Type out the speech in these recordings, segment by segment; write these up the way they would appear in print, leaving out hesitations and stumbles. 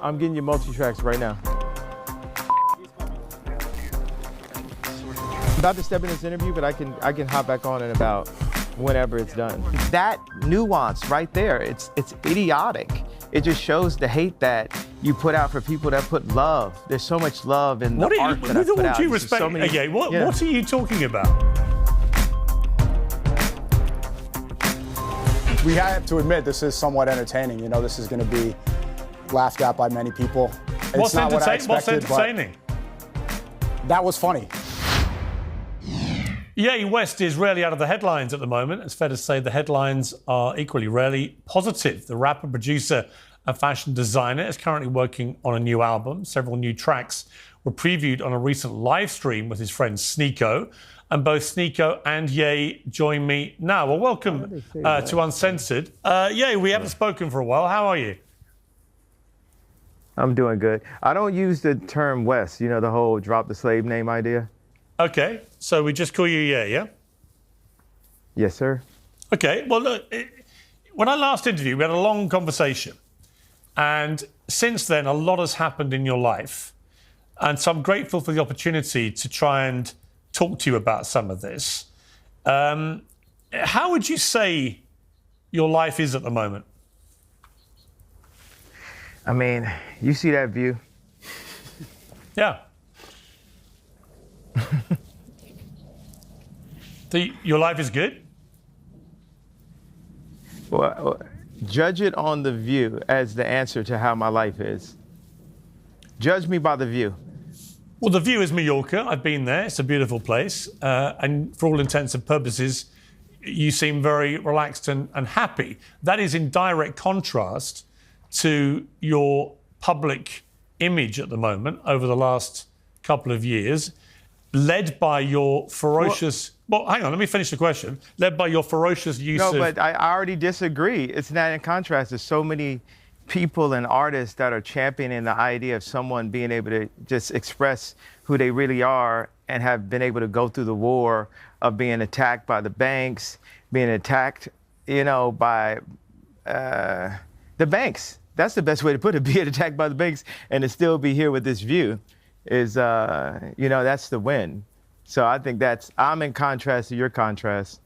I'm getting you multi-tracks right now. I'm about to step in this interview, but I can hop back on in about whenever it's done. That nuance right there, it's idiotic. It just shows the hate that you put out for people that put love. There's so much love in the art that I put out. With all due respect, what are you talking about? We have to admit this is somewhat entertaining. You know, this is going to be laughed at by many people. It's not what I expected, what's entertaining? That was funny. Ye West is rarely out of the headlines at the moment. It's fair to say the headlines are equally rarely positive. The rapper, producer, and fashion designer is currently working on a new album. Several new tracks were previewed on a recent live stream with his friend Sneeko. And both Sneeko and Ye join me now. Well, welcome to Uncensored. Ye, we haven't spoken for a while. How are you? I'm doing good. I don't use the term West, you know, the whole drop the slave name idea. Okay, so we just call you Ye, yeah? Yes, sir. Okay, well, look, when I last interviewed, we had a long conversation. And since then, a lot has happened in your life. And so I'm grateful for the opportunity to try and talk to you about some of this. How would you say your life is at the moment? I mean, you see that view? Yeah. Your life is good? Well, judge it on the view as the answer to how my life is. Judge me by the view. Well, the view is Mallorca. I've been there. It's a beautiful place. And for all intents and purposes, you seem very relaxed and happy. That is in direct contrast to your public image at the moment over the last couple of years, led by your ferocious... Well, hang on, let me finish the question. Led by your ferocious use of... No, but I already disagree. It's not in contrast. There's so many people and artists that are championing the idea of someone being able to just express who they really are and have been able to go through the war of being attacked by the banks, being attacked, you know, by the banks. That's the best way to put it, being attacked by the banks and to still be here with this view is, you know, that's the win. So I think I'm in contrast to your contrast.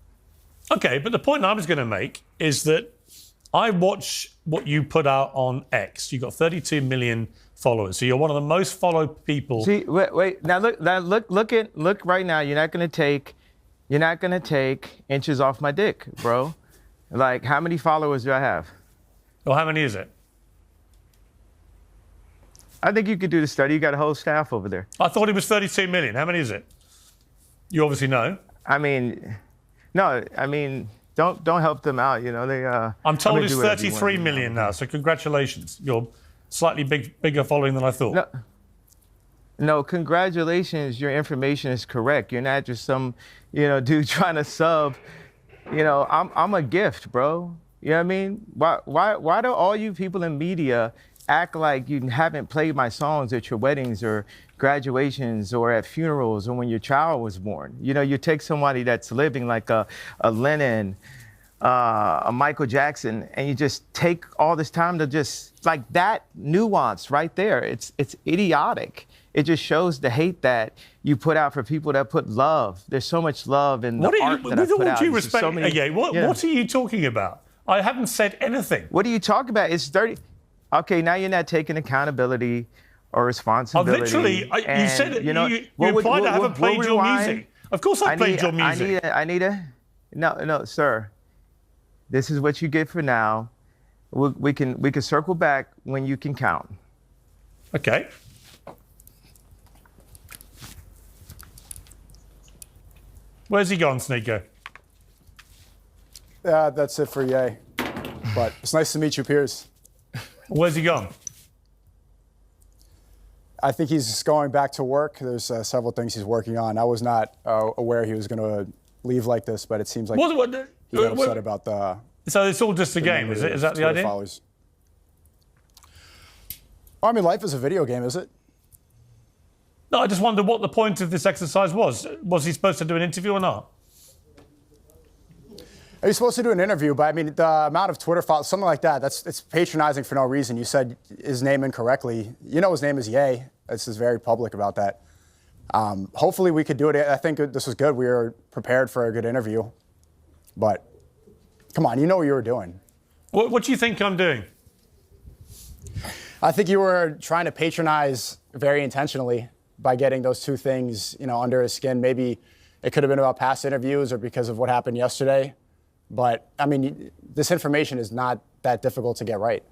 Okay, but the point I was going to make is that I watch what you put out on X. You've got 32 million followers, so you're one of the most followed people. See, wait. Now look right now. You're not gonna take inches off my dick, bro. Like, how many followers do I have? Well, how many is it? I think you could do the study. You got a whole staff over there. I thought it was 32 million. How many is it? You obviously know. I mean, no. I mean, don't help them out. You know, they. I'm told it's 33 million now. So congratulations. You're slightly bigger following than I thought. No, congratulations. Your information is correct. You're not just some, you know, dude trying to sub. You know, I'm a gift, bro. You know what I mean? Why do all you people in media act like you haven't played my songs at your weddings or graduations or at funerals or when your child was born? You know, you take somebody that's living like a Lennon, a Michael Jackson, and you just take all this time to just, like, that nuance right there. It's idiotic. It just shows the hate that you put out for people that put love. There's so much love in the art that I put out. With all due respect, what are you talking about? I haven't said anything. What are you talking about? It's dirty. Okay, now you're not taking accountability or responsibility. Literally, you said it. You implied I haven't played your music. Of course I played your music. No, sir. This is what you get for now. We can circle back when you can count. Okay. Where's he gone, Sneeko? That's it for Ye. But it's nice to meet you, Piers. Where's he gone? I think he's going back to work. There's several things he's working on. I was not aware he was going to leave like this, but it seems like he got upset about the... So it's all just a game, is it? Is that the idea? Followers. I mean, life is a video game, is it? No, I just wonder what the point of this exercise was. Was he supposed to do an interview or not? Are you supposed to do an interview? But I mean, the amount of Twitter followers, something like that, it's patronizing for no reason. You said his name incorrectly. You know his name is Ye. This is very public about that. Hopefully we could do it. I think this was good. We were prepared for a good interview. But come on, you know what you were doing. What do you think I'm doing? I think you were trying to patronize very intentionally by getting those two things, under his skin. Maybe it could have been about past interviews or because of what happened yesterday. But, I mean, this information is not that difficult to get right.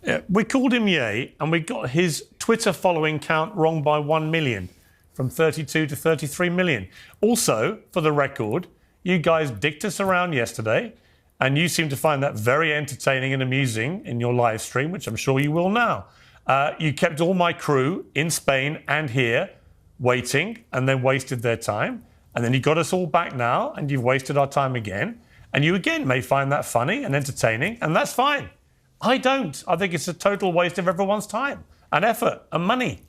Yeah, we called him Ye, and we got his Twitter following count wrong by 1 million, from 32 to 33 million. Also, for the record, you guys dicked us around yesterday, and you seem to find that very entertaining and amusing in your live stream, which I'm sure you will now. You kept all my crew in Spain and here waiting, and then wasted their time. And then you got us all back now, and you've wasted our time again. And you again may find that funny and entertaining, and that's fine. I don't. I think it's a total waste of everyone's time and effort and money.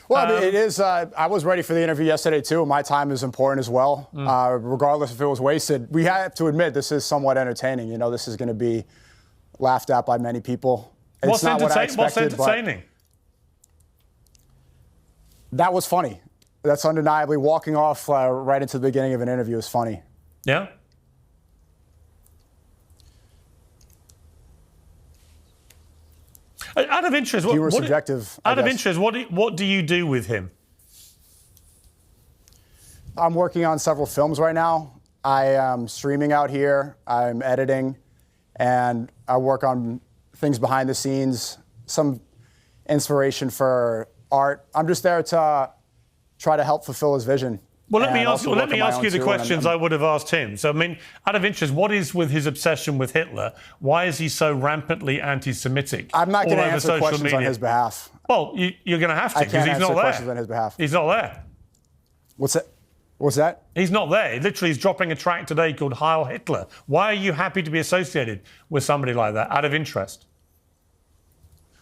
Well, I mean, it is. I was ready for the interview yesterday, too. My time is important as well, regardless if it was wasted. We have to admit this is somewhat entertaining. This is going to be laughed at by many people. What's not what I expected, what's entertaining? That was funny. That's undeniably walking off right into the beginning of an interview is funny. Yeah? Out of interest, you were subjective. Out of interest, what do you do with him? I'm working on several films right now. I am streaming out here. I'm editing, and I work on things behind the scenes, some inspiration for art. I'm just there to try to help fulfill his vision. Well, let me ask you the questions I would have asked him. So, I mean, out of interest, what is with his obsession with Hitler? Why is he so rampantly anti-Semitic? I'm not going to answer questions on his behalf. Well, you're going to have to because he's not there. Questions on his behalf. He's not there. What's that? What's that? He's not there. Literally, he's dropping a track today called Heil Hitler. Why are you happy to be associated with somebody like that, out of interest?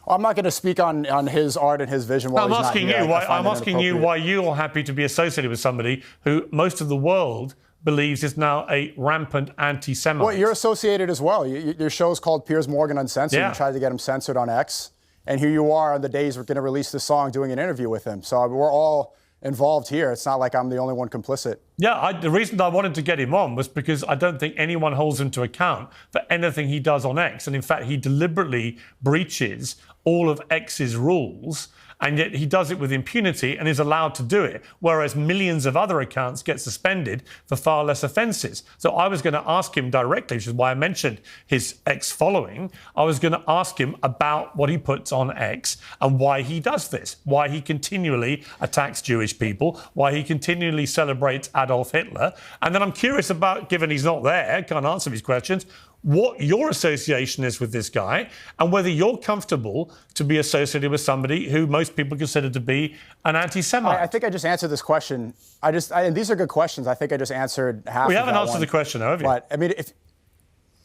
I'm not going to speak on his art and his vision while I'm he's asking not here. you. I'm asking you why you're happy to be associated with somebody who most of the world believes is now a rampant anti-Semite. Well, you're associated as well. Your show's called Piers Morgan Uncensored. Yeah. You tried to get him censored on X, and here you are on the days we're going to release this song, doing an interview with him. So we're all involved here. It's not like I'm the only one complicit. Yeah, the reason I wanted to get him on was because I don't think anyone holds him to account for anything he does on X. And in fact, he deliberately breaches all of X's rules, and yet he does it with impunity and is allowed to do it, whereas millions of other accounts get suspended for far less offences. So I was going to ask him directly, which is why I mentioned his X following. I was going to ask him about what he puts on X and why he does this, why he continually attacks Jewish people, why he continually celebrates Adolf Hitler. And then I'm curious about, given he's not there, can't answer these questions, what your association is with this guy and whether you're comfortable to be associated with somebody who most people consider to be an anti-Semite. I think I just answered this question. And these are good questions. I think I just answered half of that. We haven't answered the question, have you? But, I mean, if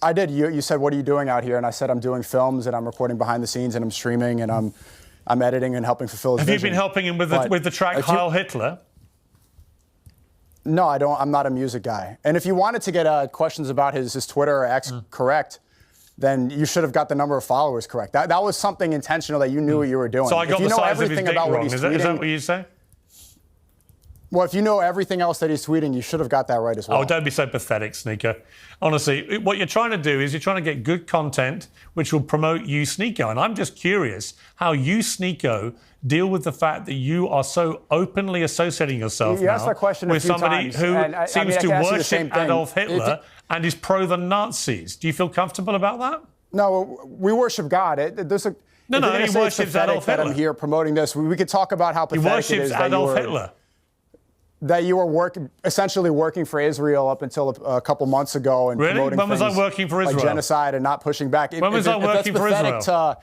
I did, you said, what are you doing out here? And I said, I'm doing films and I'm recording behind the scenes and I'm streaming and I'm editing and helping fulfill his vision. Have you been helping him with the track Heil Hitler? No, I don't. I'm not a music guy. And if you wanted to get questions about his Twitter or X correct, then you should have got the number of followers correct. That was something intentional that you knew what you were doing. So I got the size of his dick wrong. Is that what you say? Well, if you know everything else that he's tweeting, you should have got that right as well. Oh, don't be so pathetic, Sneaker. Honestly, what you're trying to do is you're trying to get good content which will promote you, Sneeko. And I'm just curious how you, Sneeko, deal with the fact that you are so openly associating yourself you asked that question with somebody who seems to worship Adolf Hitler and is pro the Nazis. Do you feel comfortable about that? No, we worship God. He worships Adolf Hitler. I'm here promoting this. We could talk about how pathetic it is that Adolf Hitler. That you were essentially working for Israel up until a couple months ago and promoting when was I things working for Israel? Like genocide and not pushing back. When was I working for Israel?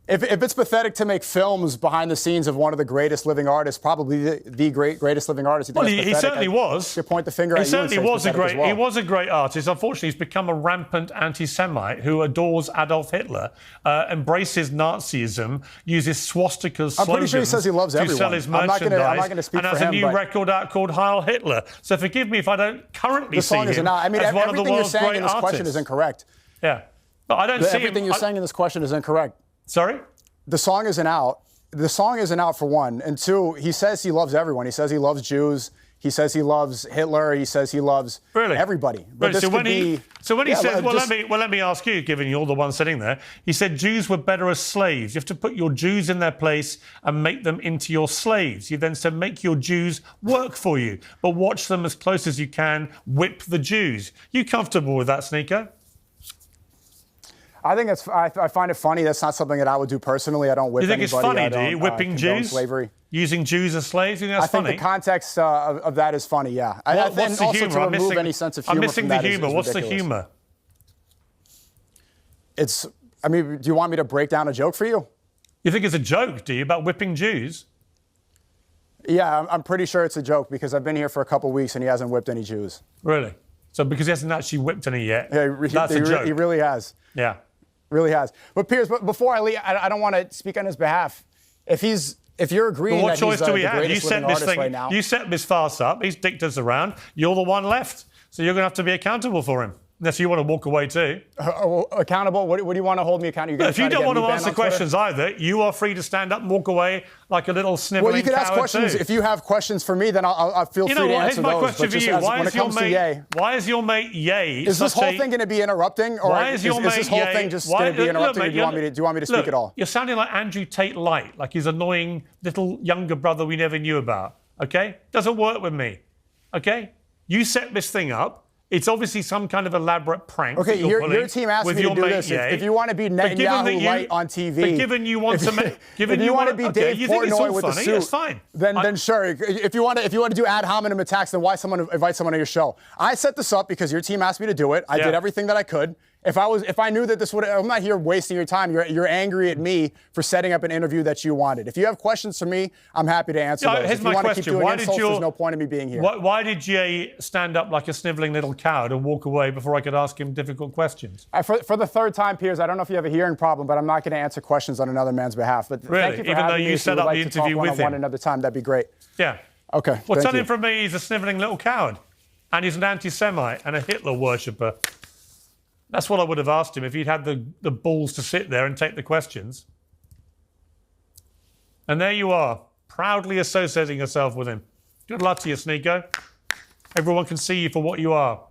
If it's pathetic to make films behind the scenes of one of the greatest living artists, probably the greatest living artist, well, he certainly was. You point the finger at you. He certainly was a great. Well. He was a great artist. Unfortunately, he's become a rampant anti-Semite who adores Adolf Hitler, embraces Nazism, uses swastika slogans. I'm pretty sure he says he loves everyone. To sell his merchandise. I'm not going to speak for him. And has a new record out called Heil Hitler. So forgive me if I don't currently see him as one of the world's great artists. Everything you're saying in this question is incorrect. Yeah, but I don't see everything you're saying in this question is incorrect. Sorry? The song isn't out. The song isn't out for one. And two, he says he loves everyone. He says he loves Jews. He says he loves Hitler. He says he loves everybody. But so when he says, let me ask you, given you're the one sitting there, he said Jews were better as slaves. You have to put your Jews in their place and make them into your slaves. You then said make your Jews work for you, but watch them as close as you can, whip the Jews. You comfortable with that, Sneaker? I think I find it funny. That's not something that I would do personally. I don't whip anybody. You think it's funny, do you? Whipping Jews? Slavery. Using Jews as slaves? You think that's funny? I think the context of that is funny, yeah. What's the humour? I'm missing any sense of humor. I'm missing the humour. What's the humour? Do you want me to break down a joke for you? You think it's a joke, do you, about whipping Jews? Yeah, I'm pretty sure it's a joke because I've been here for a couple of weeks and he hasn't whipped any Jews. Really? So because he hasn't actually whipped any yet, that's a joke? He really has. Yeah. Really has. But Piers, before I leave, I don't want to speak on his behalf. If you're agreeing that he's the greatest living artist right now. You set this farce up. He's dicked us around. You're the one left. So you're going to have to be accountable for him. Unless you want to walk away too. Accountable? What do you want to hold me accountable? If you don't want to answer questions either, you are free to stand up and walk away like a little sniveling coward. Well, you can ask questions. Too. If you have questions for me, then I'll feel free to answer those. Here's my question for you. Why is your mate Ye? Is this whole thing going to be interrupting, or is this whole thing just going to be interrupting? Or do you want me to speak at all? You're sounding like Andrew Tate Light, like his annoying little younger brother we never knew about. Okay, doesn't work with me. Okay, you set this thing up. It's obviously some kind of elaborate prank. Okay, your team asked me to do this. If you want to be Netanyahu Light on TV, but given you want to make, if you want to be Dave Portnoy with the suit, it's fine. Then sure. If you want to do ad hominem attacks, then why invite someone on your show? I set this up because your team asked me to do it. I did everything that I could. If I knew that this would, I'm not here wasting your time. You're angry at me for setting up an interview that you wanted. If you have questions for me, I'm happy to answer those. Here's my question. There's no point in me being here. Why did Jay stand up like a sniveling little coward and walk away before I could ask him difficult questions? For the third time, Piers, I don't know if you have a hearing problem, but I'm not going to answer questions on another man's behalf. But really? Thank you for Even though having you me. set up the interview with him another time, that'd be great. Yeah. Okay. Well, tell him from me he's a sniveling little coward, and he's an anti-Semite and a Hitler worshipper. That's what I would have asked him if he'd had the balls to sit there and take the questions. And there you are, proudly associating yourself with him. Good luck to you, Sneeko. Everyone can see you for what you are.